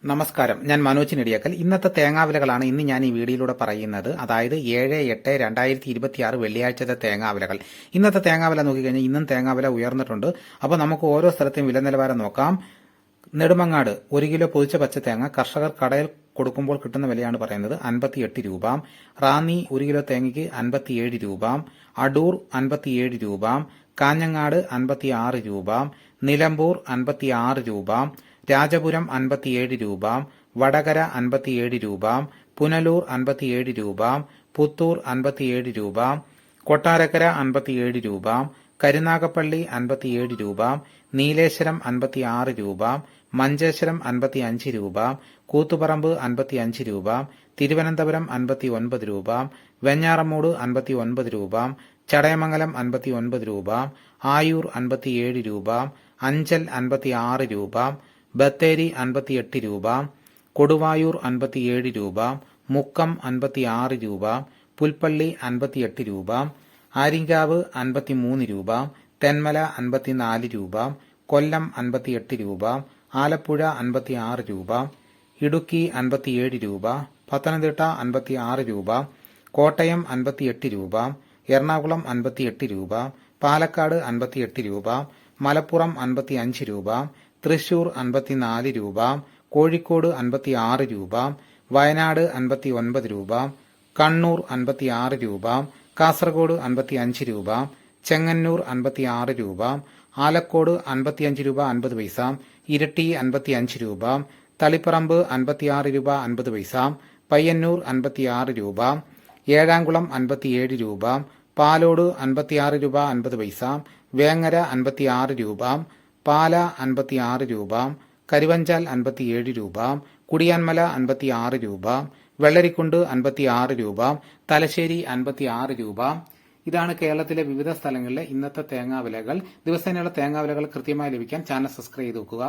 നമസ്കാരം, ഞാൻ മനോജ് നെടിയക്കൽ. ഇന്നത്തെ തേങ്ങാവിലകളാണ് ഇന്ന് ഞാൻ ഈ വീഡിയോയിലൂടെ പറയുന്നത്. അതായത് 7/8/2026 വെള്ളിയാഴ്ചത്തെ തേങ്ങാവിലകൾ. ഇന്നത്തെ തേങ്ങാവില നോക്കിക്കഴിഞ്ഞാൽ ഇന്നും തേങ്ങാവില ഉയർന്നിട്ടുണ്ട്. അപ്പോൾ നമുക്ക് ഓരോ സ്ഥലത്തെയും വില നിലവാരം നോക്കാം. നെടുമങ്ങാട് 1 കിലോ പൊതിച്ച പച്ചത്തേങ്ങ കർഷകർ കടയിൽ കൊടുക്കുമ്പോൾ കിട്ടുന്ന വിലയാണ് പറയുന്നത് 58 രൂപ. റാന്നി 1 കിലോ തേങ്ങയ്ക്ക് 57 രൂപ. അടൂർ 57 രൂപ. കാഞ്ഞങ്ങാട് 56 രൂപ. നിലമ്പൂർ 56 രൂപ. രാജപുരം 57 രൂപ. വടകര 57 രൂപ. പുനലൂർ 57 രൂപ. പുത്തൂർ 57 രൂപ. കൊട്ടാരക്കര 57 രൂപ. കരുനാഗപ്പള്ളി 57 രൂപ. നീലേശ്വരം 56 രൂപ. മഞ്ചേശ്വരം 55 രൂപ. കൂത്തുപറമ്പ് 55 രൂപ. തിരുവനന്തപുരം 59 രൂപ. വെഞ്ഞാറമൂട് 59 രൂപ. ചടയമംഗലം 59 രൂപ. ആയൂർ 57 രൂപ. അഞ്ചൽ 56 രൂപ. ബത്തേരി 58 രൂപ. കൊടുവായൂർ 57 രൂപ. മുക്കം 56 രൂപ. പുൽപ്പള്ളി 58 രൂപ. ആര്യങ്കാവ് 53 രൂപ. തെന്മല 54 രൂപ. കൊല്ലം 58 രൂപ. ആലപ്പുഴ 56 രൂപ. ഇടുക്കി 57 രൂപ. പത്തനംതിട്ട 56 രൂപ. കോട്ടയം 58 രൂപ. എറണാകുളം 58 രൂപ. പാലക്കാട് 58 രൂപ. മലപ്പുറം 55 രൂപ. തൃശൂർ 54 രൂപ. കോഴിക്കോട് 56 രൂപ. വയനാട് 59 രൂപ. കണ്ണൂർ 56 രൂപ. കാസർഗോഡ് 55 രൂപ. ചെങ്ങന്നൂർ 56 രൂപ. ആലക്കോട് 55 രൂപ 50 പൈസ. ഇരിട്ടി 55 രൂപ. തളിപ്പറമ്പ് 56 രൂപ 50 പൈസ. പയ്യന്നൂർ 56 രൂപ. ഏഴാംകുളം 57 രൂപ. പാലോട് 56 രൂപ 50 പൈസ. വേങ്ങര 56 രൂപ. പാല 56 രൂപ. കരുവഞ്ചാൽ 57 രൂപ. കുടിയാൻമല 56 രൂപ. വെള്ളരിക്കുണ്ട് 56 രൂപ. തലശ്ശേരി 56 രൂപ. ഇതാണ് കേരളത്തിലെ വിവിധ സ്ഥലങ്ങളിലെ ഇന്നത്തെ തേങ്ങാവിലകൾ. ദിവസേനയുള്ള തേങ്ങാവിലകൾ കൃത്യമായി ലഭിക്കാൻ ചാനൽ സബ്സ്ക്രൈബ് ചെയ്ത് നോക്കുക.